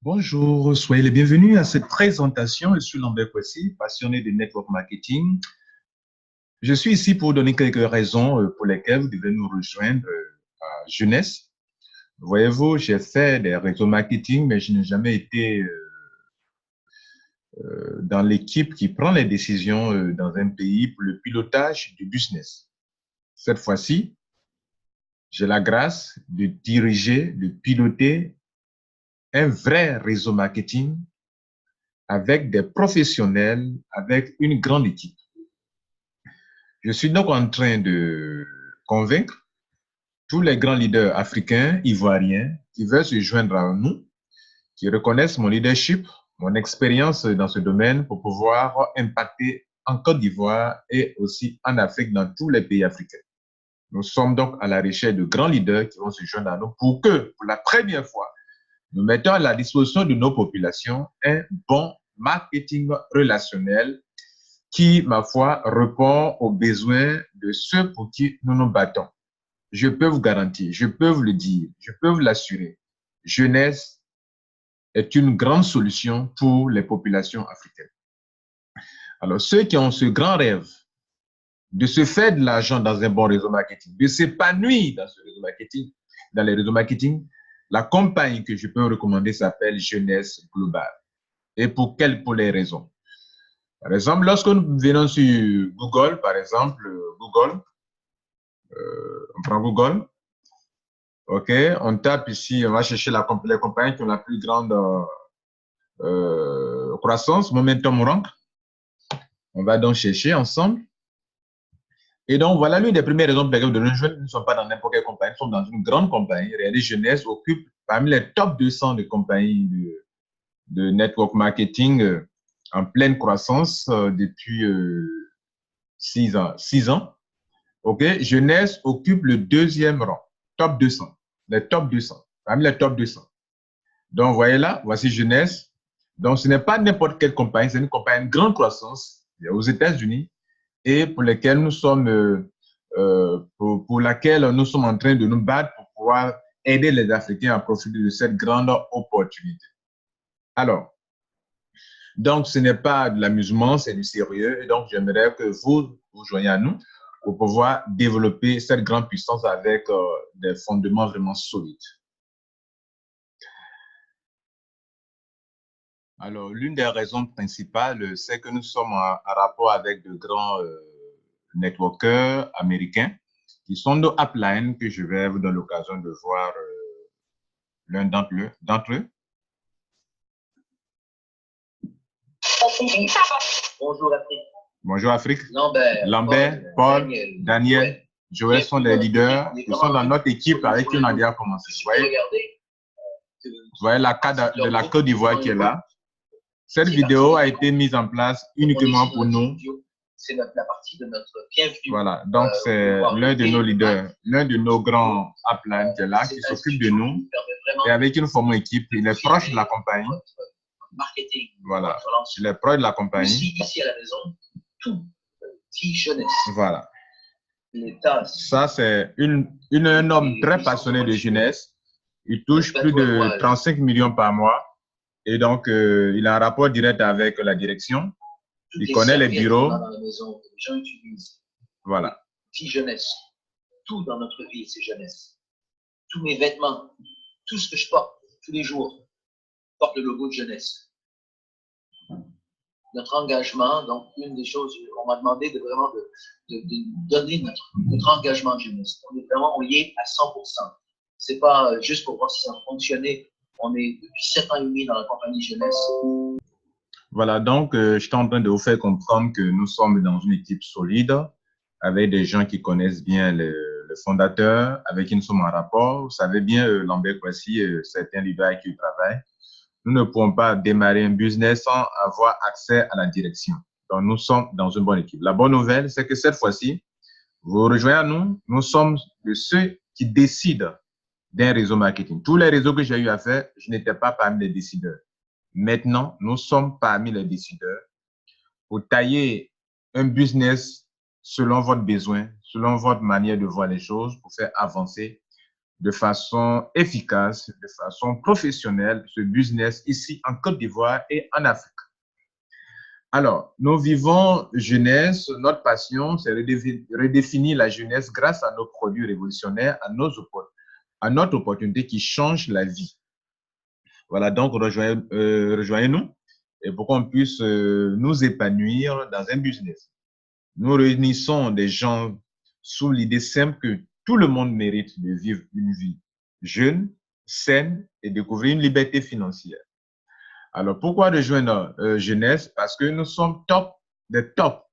Bonjour, soyez les bienvenus à cette présentation. Je suis Lambert Kwesi, passionné de network marketing. Je suis ici pour donner quelques raisons pour lesquelles vous devez nous rejoindre à Jeunesse. Voyez-vous, j'ai fait des réseaux marketing, mais je n'ai jamais été dans l'équipe qui prend les décisions dans un pays pour le pilotage du business. Cette fois-ci, j'ai la grâce de diriger, de piloter un vrai réseau marketing avec des professionnels, avec une grande équipe. Je suis donc en train de convaincre tous les grands leaders africains, ivoiriens, qui veulent se joindre à nous, qui reconnaissent mon leadership, mon expérience dans ce domaine pour pouvoir impacter en Côte d'Ivoire et aussi en Afrique, dans tous les pays africains. Nous sommes donc à la recherche de grands leaders qui vont se joindre à nous pour que, pour la première fois, nous mettons à la disposition de nos populations un bon marketing relationnel qui, ma foi, répond aux besoins de ceux pour qui nous nous battons. Je peux vous garantir, je peux vous le dire, je peux vous l'assurer, Jeunesse est une grande solution pour les populations africaines. Alors, ceux qui ont ce grand rêve de se faire de l'argent dans un bon réseau marketing, de s'épanouir dans ce réseau marketing, dans les réseaux marketing, la compagnie que je peux vous recommander s'appelle Jeunesse Global. Et pour les raisons? Par exemple, lorsque nous venons sur Google, par exemple, Google, on prend Google, ok, on tape ici, on va chercher les compagnies qui ont la plus grande croissance, momentum rank. On va donc chercher ensemble. Et donc, voilà l'une des premières raisons pour lesquelles nos jeunes ne sont pas dans n'importe quelle compagnie, ils sont dans une grande compagnie. Regardez, Jeunesse occupe parmi les top 200 de compagnies de network marketing en pleine croissance depuis 6 ans. 6 ans. OK, Jeunesse occupe le deuxième rang, top 200, les top 200, parmi les top 200. Donc, voyez là, voici Jeunesse. Donc, ce n'est pas n'importe quelle compagnie, c'est une compagnie de grande croissance aux États-Unis et pour laquelle nous sommes, pour laquelle nous sommes en train de nous battre pour pouvoir aider les Africains à profiter de cette grande opportunité. Alors, donc, ce n'est pas de l'amusement, c'est du sérieux. Et donc, j'aimerais que vous vous joigniez à nous pour pouvoir développer cette grande puissance avec des fondements vraiment solides. Alors, l'une des raisons principales, c'est que nous sommes en rapport avec de grands networkers américains qui sont nos uplines que je vais vous donner l'occasion de voir l'un d'entre eux. Bonjour Afrique. Bonjour Afrique. Lambert, Paul, Daniel, Joël sont les leaders qui sont dans notre équipe avec qui on a déjà commencé. Vous voyez la carte de la Côte d'Ivoire qui est là. Cette vidéo a été mise en place uniquement pour nous. C'est la partie de notre bienvenue. Voilà, donc c'est l'un de nos leaders, l'un de nos grands uplines qui est là, qui s'occupe de nous et avec qui nous formons équipe. Il est proche de la compagnie. Marketing. Voilà, il est proche de la compagnie. Ici à la maison, tout petit Jeunesse. Voilà. Ça, c'est un homme très passionné de jeunesse. Il touche plus de 35 millions par mois. Et donc, il a un rapport direct avec la direction. Il connaît les bureaux. Dans la maison, les gens utilisent. Voilà. Petit Jeunesse. Tout dans notre vie, c'est Jeunesse. Tous mes vêtements, tout ce que je porte tous les jours, porte le logo de Jeunesse. Notre engagement, donc une des choses, on m'a demandé de vraiment de donner notre engagement à Jeunesse. On y est à 100%. C'est pas juste pour voir si ça fonctionnait. On est depuis 7 ans et demi dans la compagnie Jeunesse. Voilà, donc je suis en train de vous faire comprendre que nous sommes dans une équipe solide, avec des gens qui connaissent bien le fondateur, avec qui nous sommes en rapport. Vous savez bien, Lambert Kwesi, certains leaders avec qui il travaille. Nous ne pouvons pas démarrer un business sans avoir accès à la direction. Donc, nous sommes dans une bonne équipe. La bonne nouvelle, c'est que cette fois-ci, vous rejoignez à nous. Nous sommes de ceux qui décident d'un réseau marketing. Tous les réseaux que j'ai eu à faire, je n'étais pas parmi les décideurs. Maintenant, nous sommes parmi les décideurs pour tailler un business selon votre besoin, selon votre manière de voir les choses, pour faire avancer de façon efficace, de façon professionnelle, ce business ici en Côte d'Ivoire et en Afrique. Alors, nous vivons jeunesse, notre passion, c'est redéfinir la jeunesse grâce à nos produits révolutionnaires, à notre opportunité qui change la vie. Voilà, donc rejoignez-nous et pour qu'on puisse nous épanouir dans un business. Nous réunissons des gens sous l'idée simple que tout le monde mérite de vivre une vie jeune, saine et découvrir une liberté financière. Alors, pourquoi rejoindre Jeunesse? Parce que nous sommes des top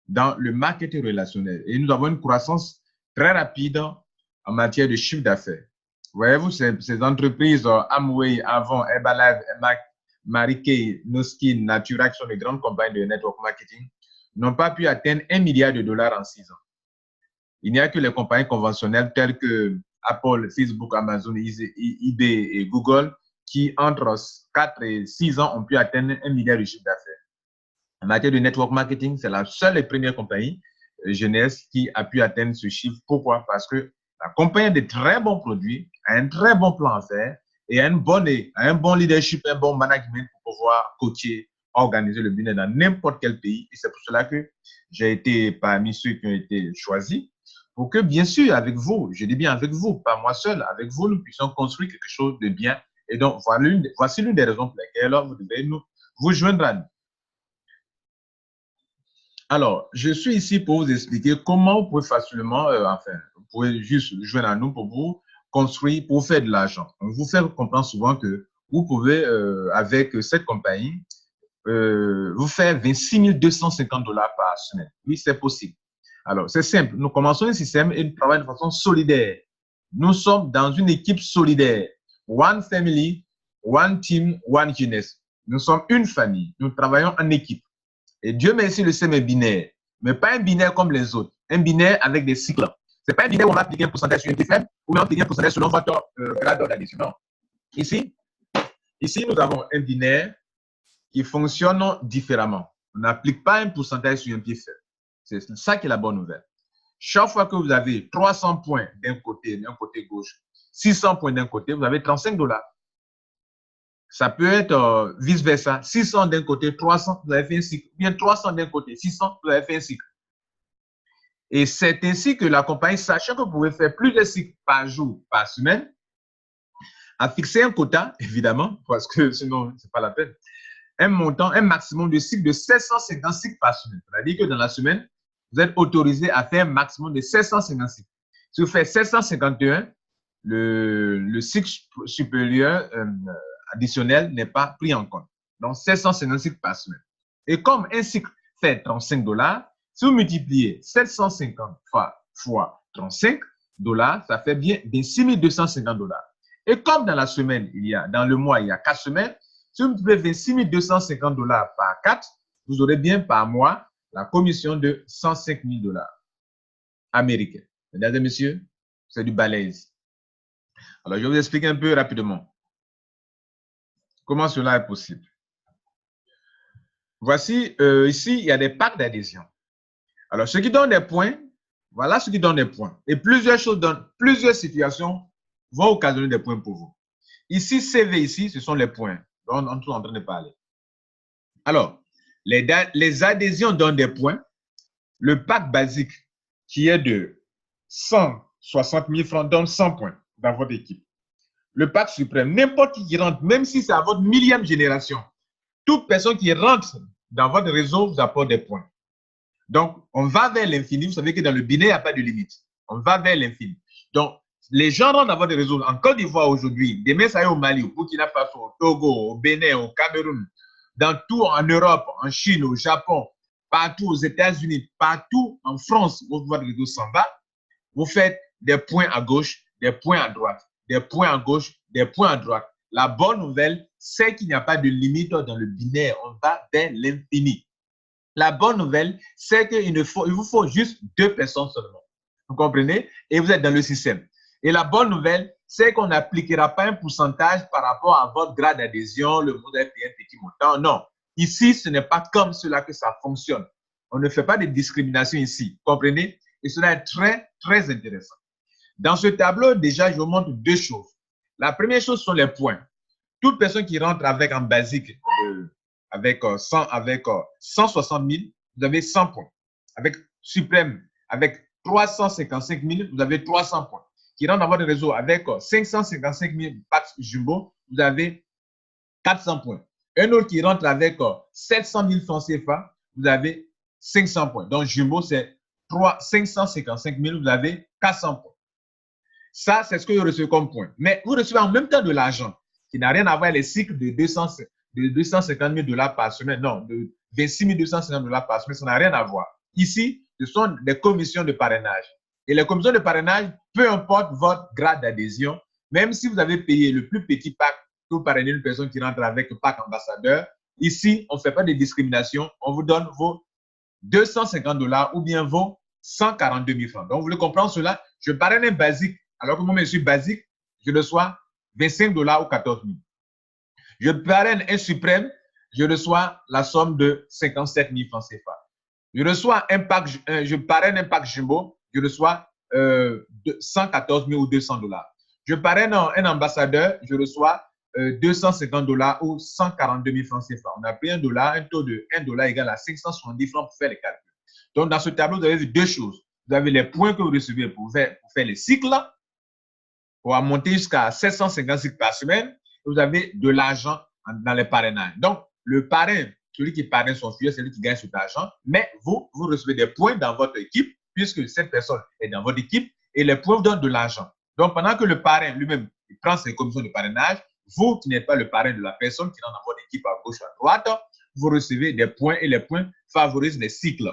dans le marketing relationnel et nous avons une croissance très rapide en matière de chiffre d'affaires. Voyez-vous, ces entreprises Amway, Avon, Herbalife, Marie Kay, Nuskin, Naturac sont des grandes compagnies de network marketing, n'ont pas pu atteindre $1 milliard en 6 ans. Il n'y a que les compagnies conventionnelles telles que Apple, Facebook, Amazon, eBay et Google qui, entre 4 et 6 ans, ont pu atteindre $1 milliard de chiffre d'affaires. En matière de network marketing, c'est la seule et première compagnie jeunesse qui a pu atteindre ce chiffre. Pourquoi? Parce que la compagnie a de très bons produits, a un très bon plan à faire et a un bon leadership, un bon management pour pouvoir coacher, organiser le business dans n'importe quel pays. Et c'est pour cela que j'ai été parmi ceux qui ont été choisis pour que, bien sûr, avec vous, je dis bien avec vous, pas moi seul, avec vous, nous puissions construire quelque chose de bien. Et donc, voici l'une des raisons pour lesquelles vous devez vous joindre à nous. Alors, je suis ici pour vous expliquer comment vous pouvez facilement, vous pouvez juste joindre à nous pour vous construire, pour faire de l'argent. On vous fait comprendre souvent que vous pouvez, avec cette compagnie, vous faire $26 250 par semaine. Oui, c'est possible. Alors, c'est simple. Nous commençons un système et nous travaillons de façon solidaire. Nous sommes dans une équipe solidaire. One family, one team, one jeunesse. Nous sommes une famille. Nous travaillons en équipe. Et Dieu merci, le système est binaire. Mais pas un binaire comme les autres. Un binaire avec des cycles. Ce n'est pas un binaire où on va appliquer un pourcentage sur un petit faible ou on va appliquer un pourcentage selon votre grade d'addition. Non. Ici, nous avons un binaire qui fonctionne différemment. On n'applique pas un pourcentage sur un pied faible. C'est ça qui est la bonne nouvelle. Chaque fois que vous avez 300 points d'un côté gauche, 600 points d'un côté, vous avez $35. Ça peut être vice-versa. 600 d'un côté, 300, vous avez fait un cycle. Bien 300 d'un côté, 600, vous avez fait un cycle. Et c'est ainsi que la compagnie, sachant que vous pouvez faire plusieurs cycles par jour, par semaine, a fixé un quota, évidemment, parce que sinon, ce n'est pas la peine, un montant, un maximum de cycles de 750 cycles par semaine. C'est-à-dire que dans la semaine, vous êtes autorisé à faire un maximum de 750 cycles. Si vous faites 751, le cycle supérieur additionnel n'est pas pris en compte. Donc, 750 cycles par semaine. Et comme un cycle fait $35, si vous multipliez 750 fois $35, ça fait bien $6 250. Et comme dans la semaine, dans le mois, il y a 4 semaines, si vous multipliez $26 250 par 4, vous aurez bien par mois la commission de $105 000 américains. Mesdames et messieurs, c'est du balèze. Alors, je vais vous expliquer un peu rapidement comment cela est possible. Voici, ici, il y a des packs d'adhésion. Alors, ce qui donne des points, voilà ce qui donne des points. Et plusieurs choses, dans plusieurs situations, vont occasionner des points pour vous. Ici, CV, ici, ce sont les points dont on est en train de parler. Alors, les adhésions donnent des points. Le pack basique, qui est de 160 000 francs, donne 100 points dans votre équipe. Le pack suprême, n'importe qui rentre, même si c'est à votre millième génération, toute personne qui rentre dans votre réseau vous apporte des points. Donc, on va vers l'infini. Vous savez que dans le binaire, il n'y a pas de limite. On va vers l'infini. Donc, les gens rentrent dans votre réseau. En Côte d'Ivoire aujourd'hui, demain, ça y est au Mali, au Burkina Faso, au Togo, au Bénin, au Cameroun, dans tout en Europe, en Chine, au Japon, partout aux États-Unis, partout en France, où votre réseau s'en va. Vous faites des points à gauche, des points à droite, des points à gauche, des points à droite. La bonne nouvelle, c'est qu'il n'y a pas de limite dans le binaire. On va vers l'infini. La bonne nouvelle, c'est qu'il vous faut juste 2 personnes seulement. Vous comprenez? Et vous êtes dans le système. Et la bonne nouvelle, c'est qu'on n'appliquera pas un pourcentage par rapport à votre grade d'adhésion, le modèle payé un petit montant. Non. Ici, ce n'est pas comme cela que ça fonctionne. On ne fait pas de discrimination ici. Vous comprenez? Et cela est très, très intéressant. Dans ce tableau, déjà, je vous montre deux choses. La première chose sont les points. Toute personne qui rentre avec en basique, avec 160 000, vous avez 100 points. Avec suprême, avec 355 000, vous avez 300 points. Qui rentre dans votre réseau avec 555 000 packs jumbo, vous avez 400 points. Un autre qui rentre avec 700 000 francs CFA, vous avez 500 points. Donc, jumbo, c'est 555 000, vous avez 400 points. Ça, c'est ce que vous recevez comme point. Mais vous recevez en même temps de l'argent qui n'a rien à voir avec les cycles de 250 000 $ par semaine. Non, de 26 250 $ par semaine, ça n'a rien à voir. Ici, ce sont des commissions de parrainage. Et les commissions de parrainage, peu importe votre grade d'adhésion, même si vous avez payé le plus petit pack que vous parrainez une personne qui rentre avec le pack ambassadeur, ici, on ne fait pas de discrimination. On vous donne vos 250 $ ou bien vos 142 000 francs. Donc, vous voulez comprendre cela? Je parraine un basique. Alors que moi, je suis basique, je reçois 25 $ ou 14 000. Je parraine un suprême, je reçois la somme de 57 000 francs CFA. Je parraine un pack jumbo, je reçois 114 000 ou 200 $. Je parraine un ambassadeur, je reçois 250 $ ou 142 000 francs CFA. On a pris un taux de 1 $ égale à 570 francs pour faire les calculs. Donc, dans ce tableau, vous avez vu deux choses. Vous avez les points que vous recevez pour faire les cycles, pour monter jusqu'à 750 cycles par semaine. Vous avez de l'argent dans les parrainages. Donc, le parrain, celui qui parraine son filleul, c'est lui qui gagne cet argent. Mais vous recevez des points dans votre équipe, puisque cette personne est dans votre équipe, et les points vous donnent de l'argent. Donc, pendant que le parrain lui-même prend ses commissions de parrainage, vous qui n'êtes pas le parrain de la personne qui est dans votre équipe à gauche ou à droite, vous recevez des points et les points favorisent les cycles.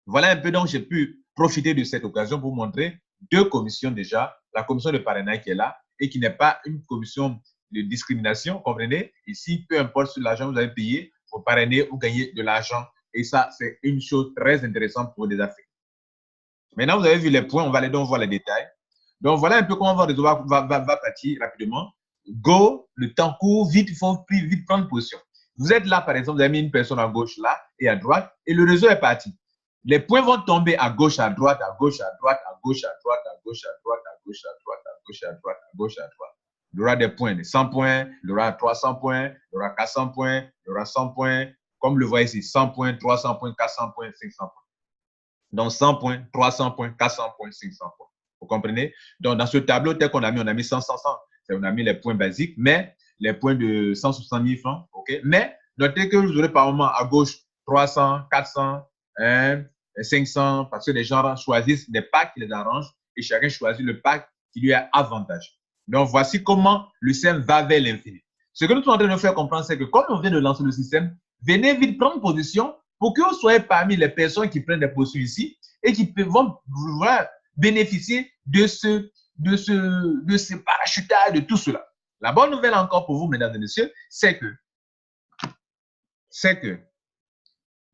Voilà un peu donc j'ai pu profiter de cette occasion pour vous montrer deux commissions déjà. La commission de parrainage qui est là et qui n'est pas une commission de discrimination, comprenez? Ici, peu importe sur l'argent que vous avez payé, vous parrainez ou gagnez de l'argent. Et ça, c'est une chose très intéressante pour les Africains. Maintenant, vous avez vu les points, on va aller donc voir les détails. Donc, voilà un peu comment votre réseau va partir rapidement. Go, le temps court, vite, il faut vite prendre position. Vous êtes là, par exemple, vous avez mis une personne à gauche là et à droite et le réseau est parti. Les points vont tomber à gauche, à droite, à gauche, à droite, à gauche, à droite, à gauche, à droite, à gauche, à droite, à gauche, à droite, à gauche, à droite. Il y aura des points de 100 points, il y aura 300 points, il y aura 400 points, il y aura 100 points. Comme le voyez ici, 100 points, 300 points, 400 points, 500 points. Donc 100 points, 300 points, 400 points, 500 points. Vous comprenez? Donc dans ce tableau, tel qu'on a mis, on a mis 100, 100, 100. On a mis les points basiques, mais les points de 160 000 francs. OK? Mais notez que vous aurez par moment à gauche 300, 400, 500, parce que les gens choisissent des packs qui les arrangent et chacun choisit le pack qui lui a avantage. Donc, voici comment le système va vers l'infini. Ce que nous sommes en train de faire comprendre, c'est que comme on vient de lancer le système, venez vite prendre position pour que vous soyez parmi les personnes qui prennent des positions ici et qui vont bénéficier de ce parachutage, de tout cela. La bonne nouvelle encore pour vous, mesdames et messieurs, c'est que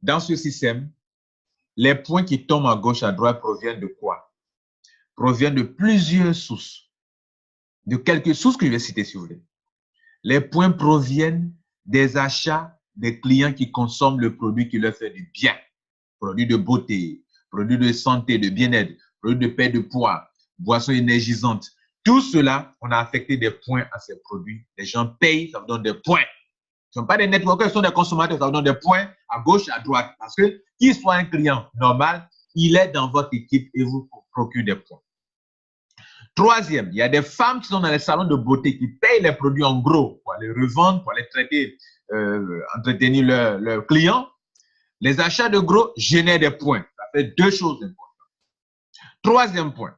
dans ce système, les points qui tombent à gauche, à droite proviennent de quoi? Proviennent de plusieurs sources. De quelques sources que je vais citer, si vous voulez. Les points proviennent des achats des clients qui consomment le produit qui leur fait du bien. Produits de beauté, produits de santé, de bien-être, produits de perte de poids, boissons énergisantes. Tout cela, on a affecté des points à ces produits. Les gens payent, ça vous donne des points. Ce ne sont pas des networkers, ce sont des consommateurs, ça vous donne des points à gauche, à droite. Parce que, qu'il soit un client normal, il est dans votre équipe et vous procure des points. Troisième, il y a des femmes qui sont dans les salons de beauté qui payent les produits en gros pour les revendre, pour les traiter, entretenir leurs clients. Les achats de gros génèrent des points. Ça fait deux choses importantes. Troisième point,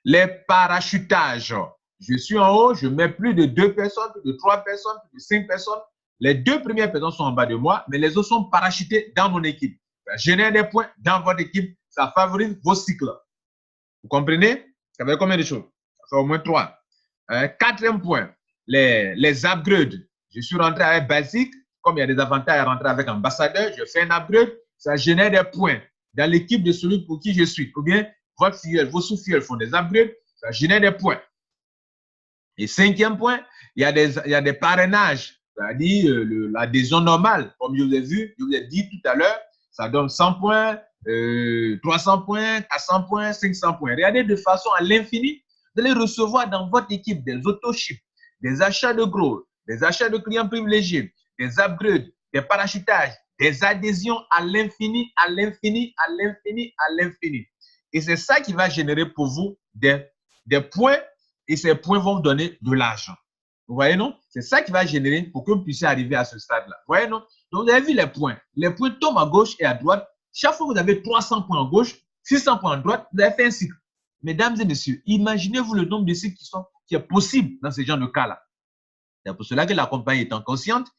les parachutages. Je suis en haut, je mets plus de 2 personnes, plus de 3 personnes, plus de 5 personnes. Les 2 premières personnes sont en bas de moi, mais les autres sont parachutées dans mon équipe. Ça génère des points dans votre équipe, ça favorise vos cycles. Vous comprenez? Ça fait combien de choses? Ça fait au moins 3. Quatrième point, les upgrades. Je suis rentré avec basique. Comme il y a des avantages à rentrer avec ambassadeur, je fais un upgrade. Ça génère des points dans l'équipe de celui pour qui je suis. Ou bien, votre filleul, vos sous-filleuls font des upgrades. Ça génère des points. Et cinquième point, il y a des parrainages. C'est-à-dire l'adhésion normale. Comme je vous ai dit tout à l'heure, ça donne 100 points, 300 points, 400 points, 500 points. Regardez de façon à l'infini. Vous allez recevoir dans votre équipe des auto-ships, des achats de gros, des achats de clients privilégiés, des upgrades, des parachutages, des adhésions à l'infini, à l'infini, à l'infini, à l'infini. Et c'est ça qui va générer pour vous des points, et ces points vont vous donner de l'argent. Vous voyez, non? C'est ça qui va générer pour que vous puissiez arriver à ce stade-là. Vous voyez, non? Donc, vous avez vu les points. Les points tombent à gauche et à droite. Chaque fois que vous avez 300 points à gauche, 600 points à droite, vous avez fait un cycle. Mesdames et messieurs, imaginez-vous le nombre de cycles qui est possible dans ce genre de cas-là. C'est pour cela que la compagnie étant consciente,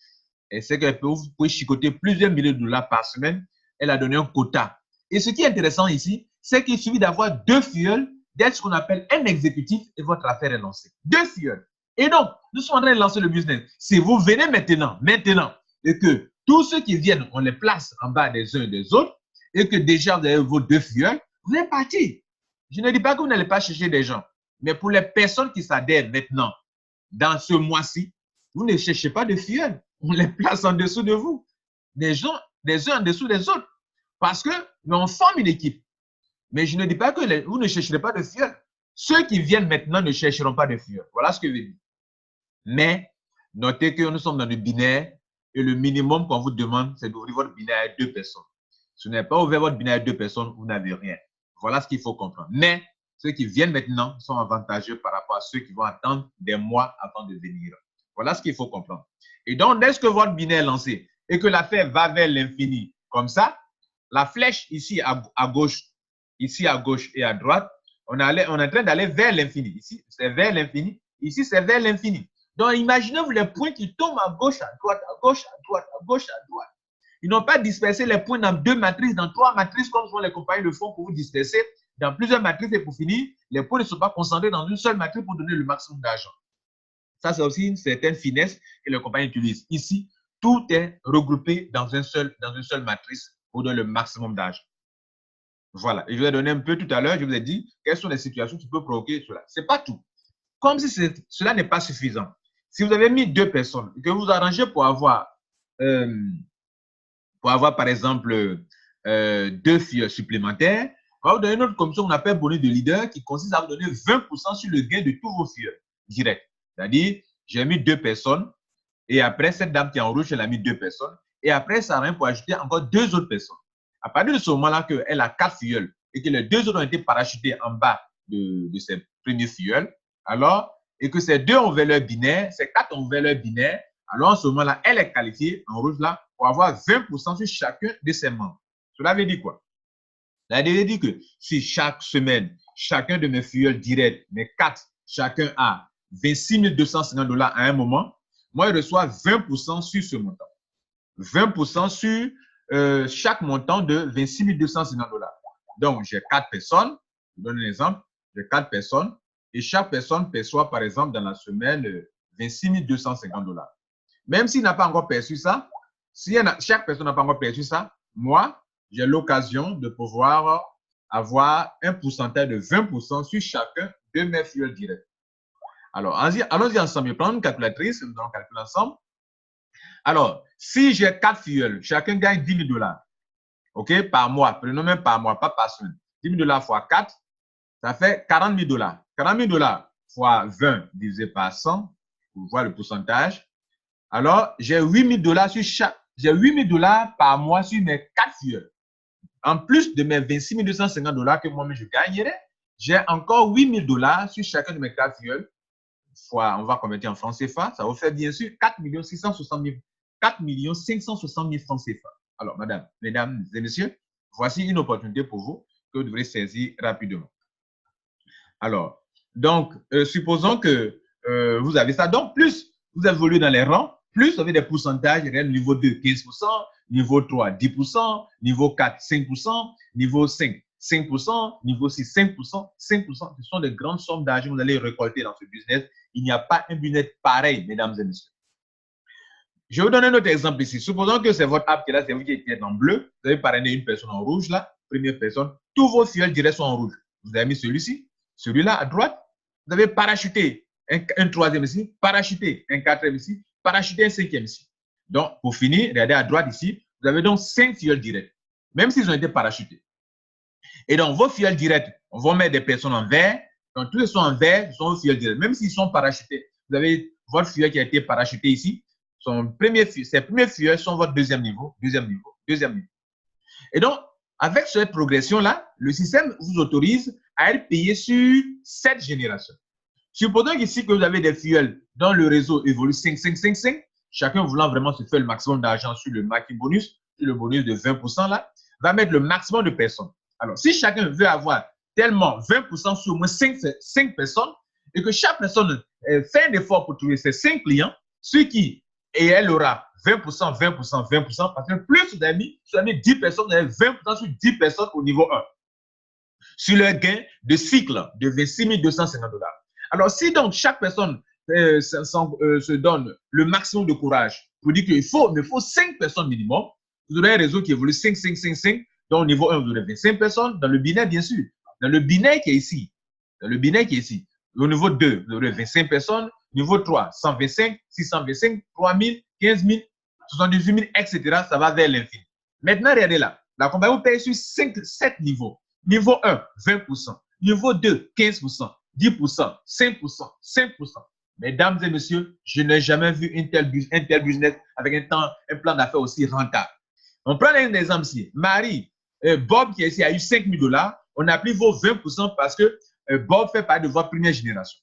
elle sait que vous pouvez chicoter plusieurs milliers de dollars par semaine. Elle a donné un quota. Et ce qui est intéressant ici, c'est qu'il suffit d'avoir 2 fuels, d'être ce qu'on appelle un exécutif et votre affaire est lancée. 2 fuels. Et donc, nous sommes en train de lancer le business. Si vous venez maintenant, et que tous ceux qui viennent, on les place en bas des uns et des autres, et que déjà vous avez vos 2 fuels, vous êtes parti. Je ne dis pas que vous n'allez pas chercher des gens, mais pour les personnes qui s'adhèrent maintenant, dans ce mois-ci, vous ne cherchez pas de fuels. On les place en dessous de vous. Des gens, des uns en dessous des autres. Parce que on forme une équipe. Mais je ne dis pas que vous ne chercherez pas de fuels. Ceux qui viennent maintenant ne chercheront pas de fuels. Voilà ce que je veux dire. Mais notez que nous sommes dans le binaire et le minimum qu'on vous demande, c'est d'ouvrir votre binaire à 2 personnes. Si vous n'avez pas ouvert votre binaire à 2 personnes, vous n'avez rien. Voilà ce qu'il faut comprendre. Mais ceux qui viennent maintenant sont avantageux par rapport à ceux qui vont attendre des mois avant de venir. Voilà ce qu'il faut comprendre. Et donc, dès que votre binaire est lancé et que l'affaire va vers l'infini, comme ça, la flèche ici à gauche et à droite, on est en train d'aller vers l'infini. Ici, c'est vers l'infini. Ici, c'est vers l'infini. Donc, imaginez-vous les points qui tombent à gauche, à droite, à gauche, à droite, à gauche, à droite. Ils n'ont pas dispersé les points dans 2 matrices, dans 3 matrices, comme souvent les compagnies le font pour vous disperser dans plusieurs matrices. Et pour finir, les points ne sont pas concentrés dans une seule matrice pour donner le maximum d'argent. Ça, c'est aussi une certaine finesse que les compagnies utilisent. Ici, tout est regroupé dans une seule matrice pour donner le maximum d'argent. Voilà. Et je vous ai donné un peu tout à l'heure, je vous ai dit quelles sont les situations qui peuvent provoquer cela. Ce n'est pas tout. Comme si cela n'est pas suffisant. Si vous avez mis 2 personnes et que vous arrangez pour avoir par exemple 2 filles supplémentaires, on va vous donner une autre commission qu'on appelle bonus de leader qui consiste à vous donner 20% sur le gain de tous vos filles directs. C'est-à-dire, j'ai mis 2 personnes et après, cette dame qui est en rouge, elle a mis 2 personnes et après, ça a rien pour ajouter encore 2 autres personnes. À partir de ce moment-là qu'elle a 4 filleuls et que les 2 autres ont été parachutés en bas de ses premiers filleuls, alors, et que ces 2 ont ouvert leur binaire, ces 4 ont ouvert leur binaire, alors en ce moment-là, elle est qualifiée en rouge là pour avoir 20% sur chacun de ses membres. Cela veut dire quoi? Cela veut dire que si chaque semaine, chacun de mes filleuls directs, mes 4, chacun a 26 250 $ à un moment, moi, je reçois 20% sur ce montant. 20% sur chaque montant de 26 250 $. Donc, j'ai 4 personnes. Je donne un exemple. J'ai 4 personnes et chaque personne perçoit, par exemple, dans la semaine, 26 250 $. Même s'il n'a pas encore perçu ça, si chaque personne n'a pas encore perçu ça, moi, j'ai l'occasion de pouvoir avoir un pourcentage de 20% sur chacun de mes filleuls directs. Alors, allons-y ensemble. Je prends une calculatrice, nous allons calculer ensemble. Alors, si j'ai 4 filleuls, chacun gagne 10 000 $. OK, par mois. Prenons même par mois, pas par semaine. 10 000 $ fois 4, ça fait 40 000 $. 40 000 $ fois 20 divisé par 100, pour voir le pourcentage. Alors, j'ai 8 000 $ sur chaque. J'ai 8 000 $ par mois sur mes 4 filleuls. En plus de mes 26 250 $ que moi-même je gagnerai, j'ai encore 8 000 $ sur chacun de mes 4 filleuls. Fois, on va convertir en francs CFA, ça vous fait bien sûr 4 560 000 francs CFA. Alors, mesdames et messieurs, voici une opportunité pour vous que vous devrez saisir rapidement. Alors, donc, supposons que vous avez ça. Donc, plus vous évoluez dans les rangs, plus vous avez des pourcentages réels. Niveau 2, 15%, niveau 3, 10%, niveau 4, 5%, niveau 5, 5%, niveau 6, 5%, 5%. Ce sont des grandes sommes d'argent que vous allez récolter dans ce business. Il n'y a pas un business pareil, mesdames et messieurs. Je vais vous donner un autre exemple ici. Supposons que c'est votre app qui est là, c'est vous qui êtes en bleu. Vous avez parrainé une personne en rouge là, première personne. Tous vos filleuls directs sont en rouge. Vous avez mis celui-ci, celui-là à droite. Vous avez parachuté un troisième ici, parachuté un quatrième ici, parachuté un cinquième ici. Donc, pour finir, regardez à droite ici, vous avez donc 5 filleuls directs, même s'ils ont été parachutés. Et donc, vos filleuls directs vont mettre des personnes en vert, Donc, tous ceux qui sont en vert sont vos fuyels directs. Même s'ils sont parachutés, vous avez votre filleul qui a été parachuté ici. Ses premiers fuyels sont votre deuxième niveau, deuxième niveau, deuxième niveau. Et donc, avec cette progression-là, le système vous autorise à être payé sur 7 générations. Supposons qu'ici que vous avez des fuyels dont le réseau évolue 5, 5, 5, 5, chacun voulant vraiment se faire le maximum d'argent sur le marketing bonus, sur le bonus de 20% là, va mettre le maximum de personnes. Alors, si chacun veut avoir tellement 20% sur au moins 5 personnes et que chaque personne fait un effort pour trouver ses 5 clients, ce qui, et elle aura 20%, 20%, 20%, parce que plus vous avez mis 10 personnes, vous avez 20% sur 10 personnes au niveau 1. Sur le gain de cycle de 26 250 $. Alors, si donc chaque personne se donne le maximum de courage pour dire qu'il me faut 5 personnes minimum, vous aurez un réseau qui évolue 5, 5, 5, 5. Donc, au niveau 1, vous aurez 25 personnes. Dans le binaire, bien sûr. Dans le binaire qui est ici. Au niveau 2, vous aurez 25 personnes. Niveau 3, 125, 625, 3000, 15 000, 78 000, etc. Ça va vers l'infini. Maintenant, regardez là. La compagnie vous paye sur 7 niveaux. Niveau 1, 20%. Niveau 2, 15%. 10%, 5%, 5%. Mesdames et messieurs, je n'ai jamais vu un tel business avec un plan d'affaires aussi rentable. On prend un exemple ici. Marie, Bob qui est ici a eu 5 000 $. On applique vos 20% parce que Bob fait partie de votre première génération.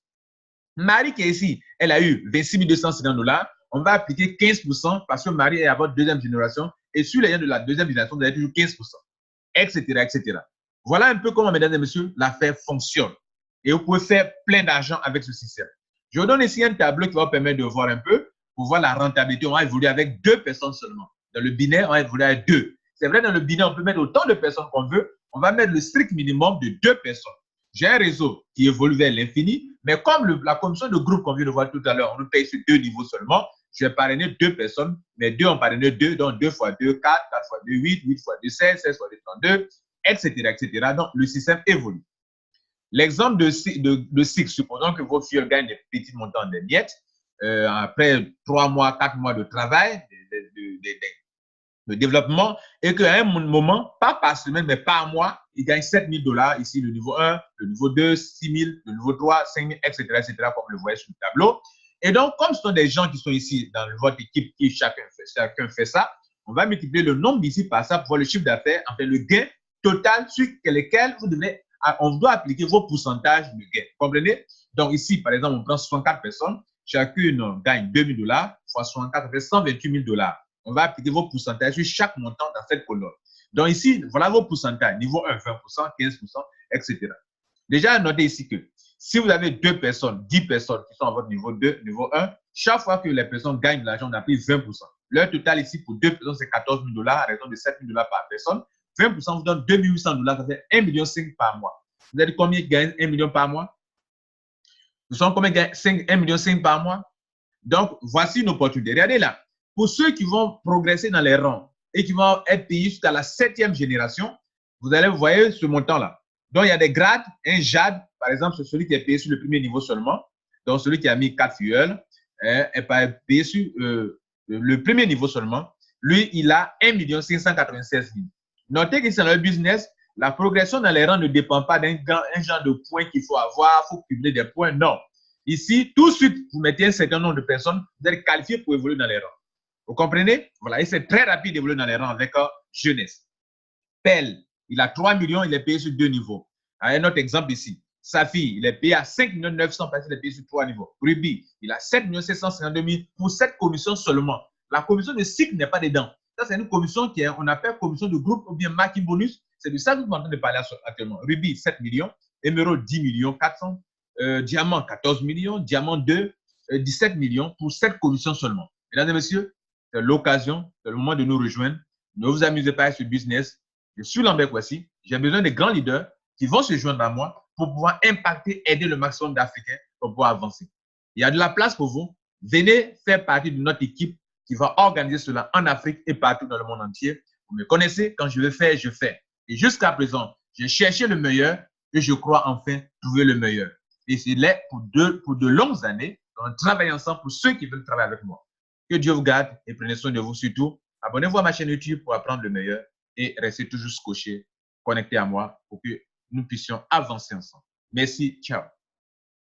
Marie qui est ici, elle a eu 26 250 $. On va appliquer 15% parce que Marie est à votre deuxième génération. Et sur les gens de la deuxième génération, vous avez toujours 15%, etc., etc. Voilà un peu comment, mesdames et messieurs, l'affaire fonctionne. Et vous pouvez faire plein d'argent avec ce système. Je vous donne ici un tableau qui va vous permettre de voir un peu, pour voir la rentabilité. On va évoluer avec 2 personnes seulement. Dans le binaire, on va évoluer avec 2. C'est vrai, dans le binaire, on peut mettre autant de personnes qu'on veut. On va mettre le strict minimum de 2 personnes. J'ai un réseau qui évolue vers l'infini, mais comme la commission de groupe qu'on vient de voir tout à l'heure, on nous paye sur 2 niveaux seulement, je vais parrainer 2 personnes, mais 2 ont parrainé 2, donc 2 fois 2, 4, 4 fois 2, 8, 8 fois 2, 16, 16 fois 2, 32, etc., etc. Donc, le système évolue. L'exemple de cycle, supposons que vos fuyels gagnent des petits montants de miettes, après 3 mois, 4 mois de travail, de développement, et qu'à un moment, pas par semaine, mais par mois, ils gagnent 7 000 $, ici le niveau 1, le niveau 2, 6 000, le niveau 3, 5 000, etc., etc., comme vous le voyez sur le tableau. Et donc, comme ce sont des gens qui sont ici dans votre équipe, qui chacun fait ça, on va multiplier le nombre d'ici par ça pour voir le chiffre d'affaires, enfin le gain total sur lequel on doit appliquer vos pourcentages de gain. Comprenez? Donc ici, par exemple, on prend 64 personnes, chacune gagne 2 000 $ fois 64, ça fait 128 000 $. On va appliquer vos pourcentages sur chaque montant dans cette colonne. Donc ici, voilà vos pourcentages. Niveau 1, 20%, 15%, etc. Déjà, notez ici que si vous avez 2 personnes, 10 personnes qui sont à votre niveau 2, niveau 1, chaque fois que les personnes gagnent de l'argent, on applique 20%. Leur total ici pour 2 personnes, c'est 14 000 $ à raison de 7 000 $ par personne. 20% vous donne 2 800 $, ça fait 1,5 million par mois. Vous avez combien qui gagnent 1 million par mois? Vous savez combien gagnent 1,5 million par mois? Donc, voici une opportunité. Regardez là. Pour ceux qui vont progresser dans les rangs et qui vont être payés jusqu'à la 7e génération, vous allez voir ce montant-là. Donc, il y a des grades. Un jade, par exemple, c'est celui qui est payé sur le premier niveau seulement. Donc, celui qui a mis 4 filleuls est payé sur le premier niveau seulement. Lui, il a 1 596 000. Notez que c'est dans le business, la progression dans les rangs ne dépend pas d'un genre de points qu'il faut avoir, il faut cumuler des points. Non. Ici, tout de suite, vous mettez un certain nombre de personnes, vous êtes qualifiés pour évoluer dans les rangs. Vous comprenez? Voilà, et c'est très rapide d'évoluer dans les rangs avec jeunesse. Pell, il a 3 millions, il est payé sur 2 niveaux. Un autre exemple ici. Safi, il est payé à 5 900 000 parce qu'il est payé sur 3 niveaux. Ruby, il a 7 752 000 pour cette commission seulement. La commission de cycle n'est pas dedans. Ça, c'est une commission qu'on appelle commission de groupe ou bien marketing bonus. C'est de ça que nous sommes en train de parler actuellement. Ruby, 7 millions. Émeraude, 10 millions 400. Diamant, 14 millions. Diamant 2, 17 millions pour cette commission seulement. Mesdames et messieurs, c'est l'occasion, c'est le moment de nous rejoindre. Ne vous amusez pas avec ce business. Je suis Lambert Kwasi. J'ai besoin de grands leaders qui vont se joindre à moi pour pouvoir impacter, aider le maximum d'Africains pour pouvoir avancer. Il y a de la place pour vous. Venez faire partie de notre équipe qui va organiser cela en Afrique et partout dans le monde entier. Vous me connaissez, quand je veux faire, je fais. Et jusqu'à présent, j'ai cherché le meilleur et je crois enfin trouver le meilleur. Et c'est là pour de longues années. On travaille ensemble pour ceux qui veulent travailler avec moi. Que Dieu vous garde et prenez soin de vous surtout. Abonnez-vous à ma chaîne YouTube pour apprendre le meilleur et restez toujours scotché, connecté à moi pour que nous puissions avancer ensemble. Merci, ciao.